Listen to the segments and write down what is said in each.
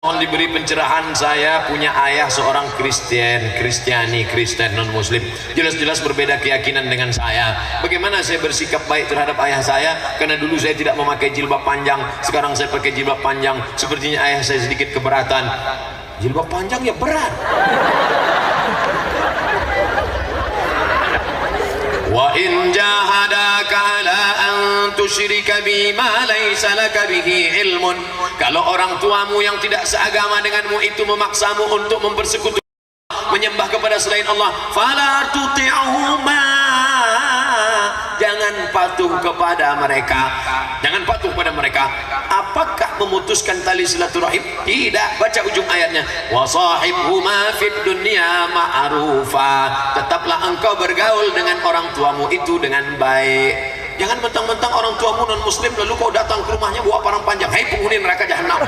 Mohon diberi pencerahan, saya punya ayah seorang Kristen non muslim, jelas-jelas berbeda keyakinan dengan saya. Bagaimana saya bersikap baik terhadap ayah saya? Karena dulu saya tidak memakai jilbab panjang, sekarang saya pakai jilbab panjang. Sepertinya ayah saya sedikit keberatan. Jilbab panjang ya berat. Wa in jahadaka ala an tusyrika bima laysa laka bihi ilmun. Kalau orang tuamu yang tidak seagama denganmu itu memaksamu untuk mempersekutukan, menyembah kepada selain Allah, fala tuti'huma, jangan patuh kepada mereka. Jangan patuh pada mereka. Apakah memutuskan tali silaturahim? Tidak. Baca ujung ayatnya, wa sahibhuma fid dunya ma'rufa, tetaplah engkau bergaul dengan orang tuamu itu dengan baik. Jangan mentang-mentang orang tuamu non muslim lalu kau datang ke rumahnya bawa parang panjang, hai penghuni neraka jahanam.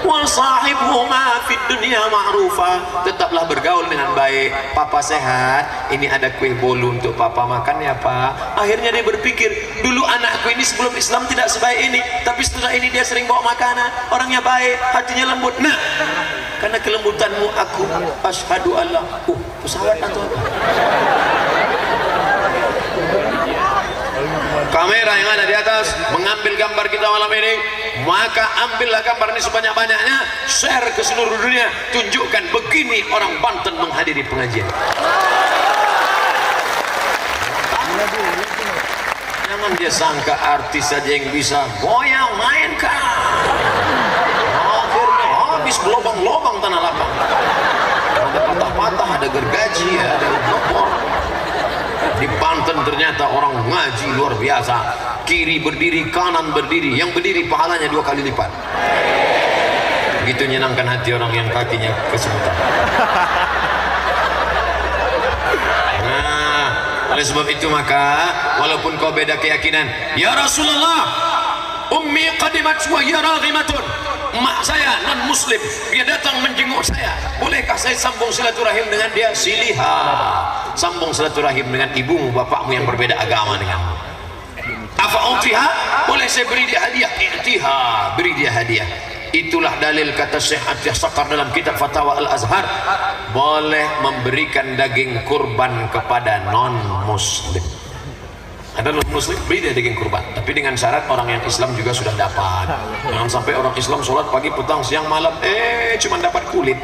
Wa sahibhuma fid dunya ma'rufa, tetaplah bergaul dengan baik. Papa sehat, ini ada kue bolu untuk papa makan ya pak. Akhirnya dia berpikir, dulu anakku ini sebelum Islam tidak sebaik ini, tapi setelah ini dia sering bawa makanan, orangnya baik, hatinya lembut. Nah, karena kelembutanmu aku asyhadu Allah. Pesawat atau apa? Kamera yang ada di atas mengambil gambar kita malam ini, maka ambillah gambar ini sebanyak-banyaknya, share ke seluruh dunia, tunjukkan begini orang Banten menghadiri pengajian. Jangan dia sangka artis saja yang bisa goyang mainkan, akhirnya habis gelobang-gelobang tanah lapang, ada patah-patah, ada gergaji, ada gopor. Di Banten ternyata orang ngaji luar biasa, kiri berdiri, kanan berdiri, yang berdiri pahalanya 2 kali lipat. Begitu menyenangkan hati orang yang kakinya kesemutan. Nah, oleh sebab itu maka walaupun kau beda keyakinan, ya Rasulullah, ummi qadimat wa hiya raghimatun, emak saya non muslim, dia datang menjenguk saya, bolehkah saya sambung silaturahim dengan dia? Siliha, sambung silaturahim dengan ibumu bapakmu yang berbeda agama denganmu. Afa utiha, boleh saya beri dia hadiah? I'tiha, beri dia hadiah. Itulah dalil kata Syekh Atiyah Sakar dalam kitab Fatawa Al-Azhar, boleh memberikan daging kurban kepada non muslim. Ada non muslim, beri dia daging kurban, tapi dengan syarat orang yang Islam juga sudah dapat. Jangan sampai orang Islam sholat pagi, petang, siang, malam, cuma dapat kulit,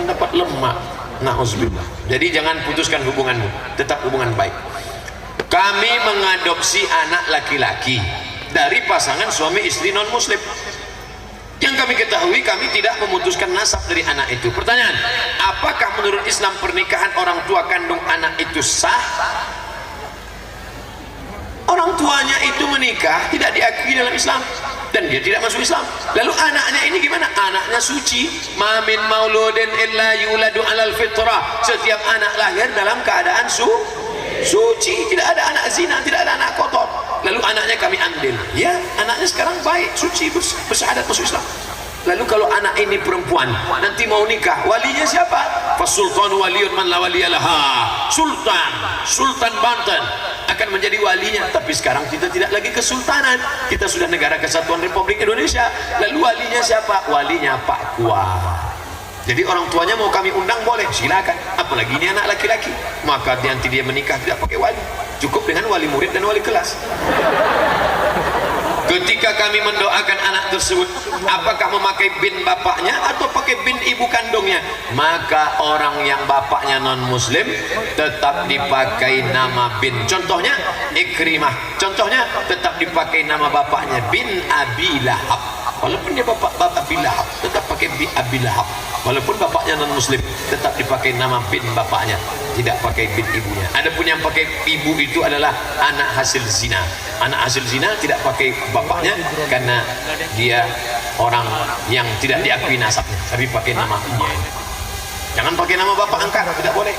dapat lemak. Na'udzubillah. Jadi jangan putuskan hubunganmu, tetap hubungan baik. Kami mengadopsi anak laki-laki dari pasangan suami istri non muslim. Yang kami ketahui, kami tidak memutuskan nasab dari anak itu. Pertanyaan, apakah menurut Islam pernikahan orang tua kandung anak itu sah? Orang tuanya itu menikah tidak diakui dalam Islam dan dia tidak masuk Islam. Lalu anaknya ini gimana? Anaknya suci. Ma min mauludin illa yuladu alal fitrah. Setiap anak lahir dalam keadaan suci, tidak ada anak zina, tidak ada anak kotor. Lalu anaknya kami ambil, ya anaknya sekarang baik, suci, bersyahadat masuk Islam. Lalu kalau anak ini perempuan nanti mau nikah, walinya siapa? Fasultan waliyun man la waliyalaha. Sultan Banten akan menjadi walinya. Tapi sekarang kita tidak lagi kesultanan, kita sudah negara kesatuan Republik Indonesia. Lalu walinya siapa? Walinya Pak Kuah. Jadi orang tuanya mau kami undang boleh, silakan. Apalagi ini anak laki-laki, maka nanti dia menikah tidak pakai wali, cukup dengan wali murid dan wali kelas. Ketika kami mendoakan anak tersebut, apakah memakai bin bapaknya atau pakai bin ibu kandungnya? Maka orang yang bapaknya non muslim tetap dipakai nama bin. Contohnya Ikrimah, contohnya tetap dipakai nama bapaknya bin Abi Lahab. Walaupun dia bapak Abi Lahab, tetap pakai bin Abi Lahab. Walaupun bapaknya non muslim, tetap dipakai nama bin bapaknya, tidak pakai bin ibunya. Adapun yang pakai ibu itu adalah anak hasil zina. Anak hasil zina tidak pakai bapaknya karena dia orang yang tidak diakui nasabnya, tapi pakai nama ibunya. Jangan pakai nama bapak angkat, tidak boleh.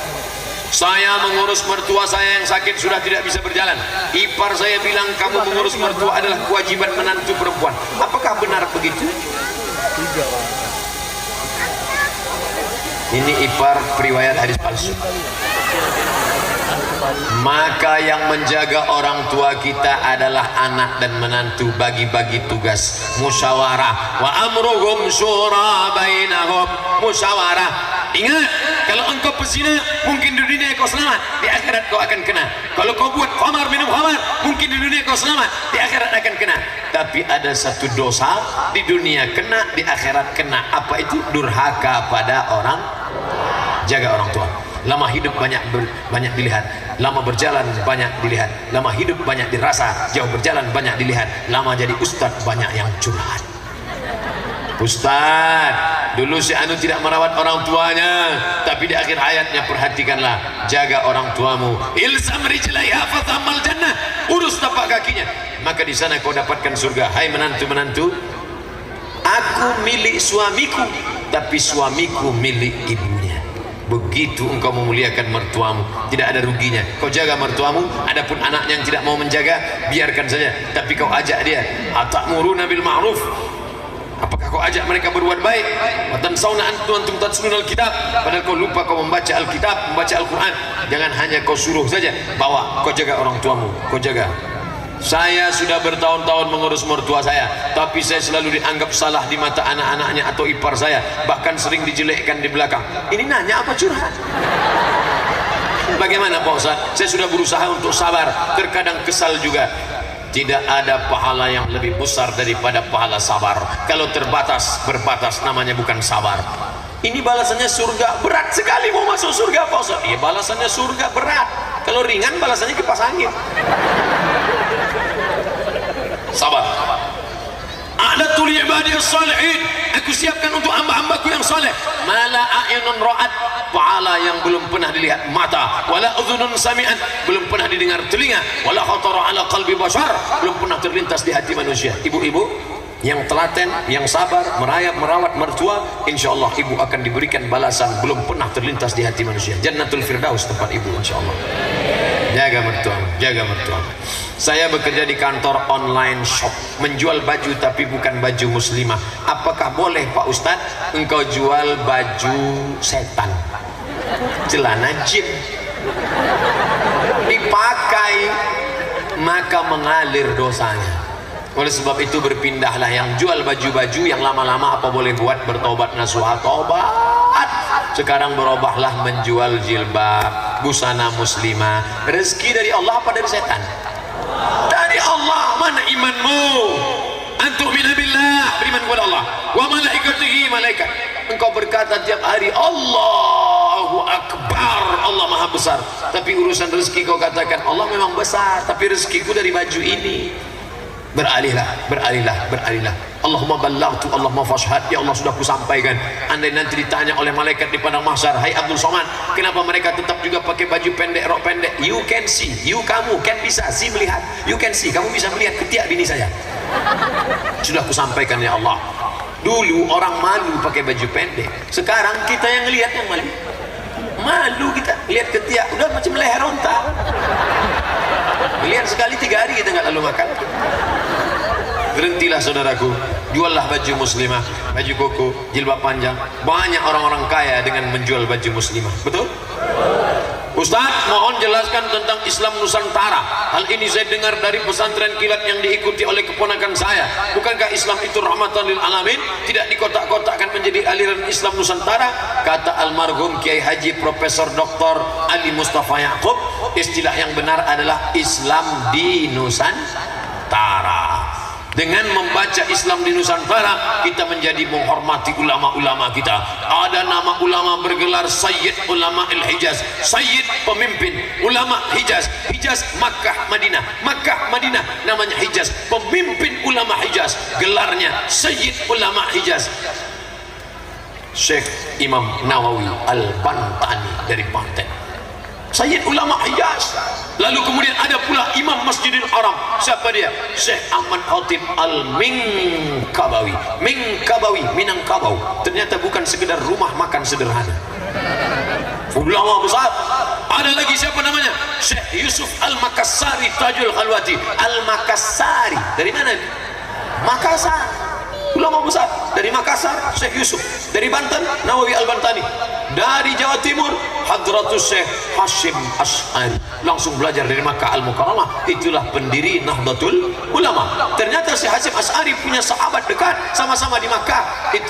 Saya mengurus mertua saya yang sakit sudah tidak bisa berjalan. Ipar saya bilang kamu mengurus mertua adalah kewajiban menantu perempuan. Apakah benar begitu? Ini ipar periwayat hadis palsu. Maka yang menjaga orang tua kita adalah anak dan menantu. Bagi-bagi tugas, musyawarah. Wa amruhum syura bainahum, musyawarah. Ingat, kalau engkau pezina, mungkin di dunia kau selamat, di akhirat kau akan kena. Kalau kau buat khamar, minum khamar, mungkin di dunia kau selamat, di akhirat akan kena. Tapi ada satu dosa, di dunia kena, di akhirat kena. Apa itu? Durhaka pada orang. Jaga orang tua. Lama hidup banyak dilihat, lama berjalan banyak dilihat, lama hidup banyak dirasa, jauh berjalan banyak dilihat, lama jadi ustad banyak yang curhat. Ustaz, dulu si Anu tidak merawat orang tuanya, tapi di akhir hayatnya perhatikanlah, jaga orang tuamu. Ilzam rijlaiha fathamal jannah, urus tapak kakinya, maka di sana kau dapatkan surga. Hai menantu-menantu, aku milik suamiku, tapi suamiku milik ibunya. Begitu engkau memuliakan mertuamu, tidak ada ruginya. Kau jaga mertuamu, adapun anaknya yang tidak mau menjaga, biarkan saja. Tapi kau ajak dia, atamuruna bil ma'ruf, apakah kau ajak mereka berbuat baik? Watansawna antum tatslunal kitab, padahal kau lupa kau membaca Alkitab, membaca Al-Quran. Jangan hanya kau suruh saja, bawa. Kau jaga orang tuamu, kau jaga. Saya sudah bertahun-tahun mengurus mertua saya, tapi saya selalu dianggap salah di mata anak-anaknya atau ipar saya, bahkan sering dijelekkan di belakang. Ini nanya apa curhat? Bagaimana Pak Ustaz? Saya sudah berusaha untuk sabar, terkadang kesal juga. Tidak ada pahala yang lebih besar daripada pahala sabar. Kalau berbatas namanya bukan sabar. Ini balasannya surga, berat sekali mau masuk surga Pak Ustaz. Iya, balasannya surga berat. Kalau ringan balasannya kipas angin. Sabar. A'datu li ibadiyas salihin, aku siapkan untuk hamba-hambaku yang saleh. Mala a'yunun ra'at, pahala yang belum pernah dilihat mata, wala udhunun sami'at, belum pernah didengar telinga, wala khatara ala qalbi bashar, belum pernah terlintas di hati manusia. Ibu-ibu yang telaten, yang sabar, merawat mertua, insyaallah ibu akan diberikan balasan belum pernah terlintas di hati manusia. Jannatul Firdaus tempat ibu insyaallah. Jaga mertua, jaga mertua. Saya bekerja di kantor online shop, menjual baju tapi bukan baju muslimah. Apakah boleh Pak Ustadz engkau jual baju setan, celana jin, dipakai maka mengalir dosanya. Oleh sebab itu berpindahlah, yang jual baju-baju yang lama-lama apa boleh buat, bertobat nasuha, tobat. Sekarang berubahlah menjual jilbab, busana muslimah. Rezeki dari Allah apa dari setan? Dari Allah. Mana imanmu? Antum billah, beriman kepada Allah wa malaikatihi, malaikat. Engkau berkata tiap hari Allahu Akbar, Allah maha besar, tapi urusan rezeki kau katakan Allah memang besar, tapi rezekiku dari baju ini. Beralihlah, beralihlah, beralihlah. Allahumma ballaghtu, Allahumma fashhad. Ya Allah, sudah kusampaikan. Andai nanti ditanya oleh malaikat di padang mahsyar, hai Abdul Somad, kenapa mereka tetap juga pakai baju pendek, rok pendek? You can see, kamu can bisa see, melihat. You can see, kamu bisa melihat ketiak bini saya. Sudah kusampaikan ya Allah. Dulu orang malu pakai baju pendek, sekarang kita yang lihat yang malu. Malu kita lihat ketiak, udah macam leher onta. Lihat sekali 3 hari kita nggak lalu makan. Berhentilah saudaraku, juallah baju muslimah, baju koko, jilbab panjang. Banyak orang-orang kaya dengan menjual baju muslimah. Betul? Ustaz, mohon jelaskan tentang Islam Nusantara. Hal ini saya dengar dari pesantren kilat yang diikuti oleh keponakan saya. Bukankah Islam itu rahmatan lil alamin? Tidak dikotak-kotakkan menjadi aliran Islam Nusantara? Kata almarhum Kiai Haji Profesor Dr. Ali Mustafa Yaakob, istilah yang benar adalah Islam di Nusantara. Dengan membaca Islam di Nusantara, kita menjadi menghormati ulama-ulama kita. Ada nama ulama bergelar Sayyid Ulama Al-Hijaz, Sayyid pemimpin ulama Hijaz. Hijaz Makkah Madinah, Makkah Madinah namanya Hijaz. Pemimpin ulama Hijaz gelarnya Sayyid Ulama Hijaz, Syekh Imam Nawawi Al-Bantani dari Banten. Sayyid Ulama Hijaz. Lalu kemudian ada pula Imam Masjidil Haram. Siapa dia? Syekh Ahmad Khatib Al-Minkabawi. Minkabawi, Minangkabau. Ternyata bukan sekedar rumah makan sederhana, ulama besar. Ada lagi siapa namanya? Syekh Yusuf Al-Makassari Tajul Khalwati. Al-Makassari dari mana? Makassar. ulama besar. Dari Makassar Syekh Yusuf, dari Banten Nawawi Al-Bantani, dari Jawa Timur Hadratus Syekh Hashim Ash'ari, langsung belajar dari Makkah Al-Mukarramah. Itulah pendiri Nahdlatul Ulama. Ternyata Syekh Hashim Ash'ari punya sahabat dekat, sama-sama di Makkah. Itu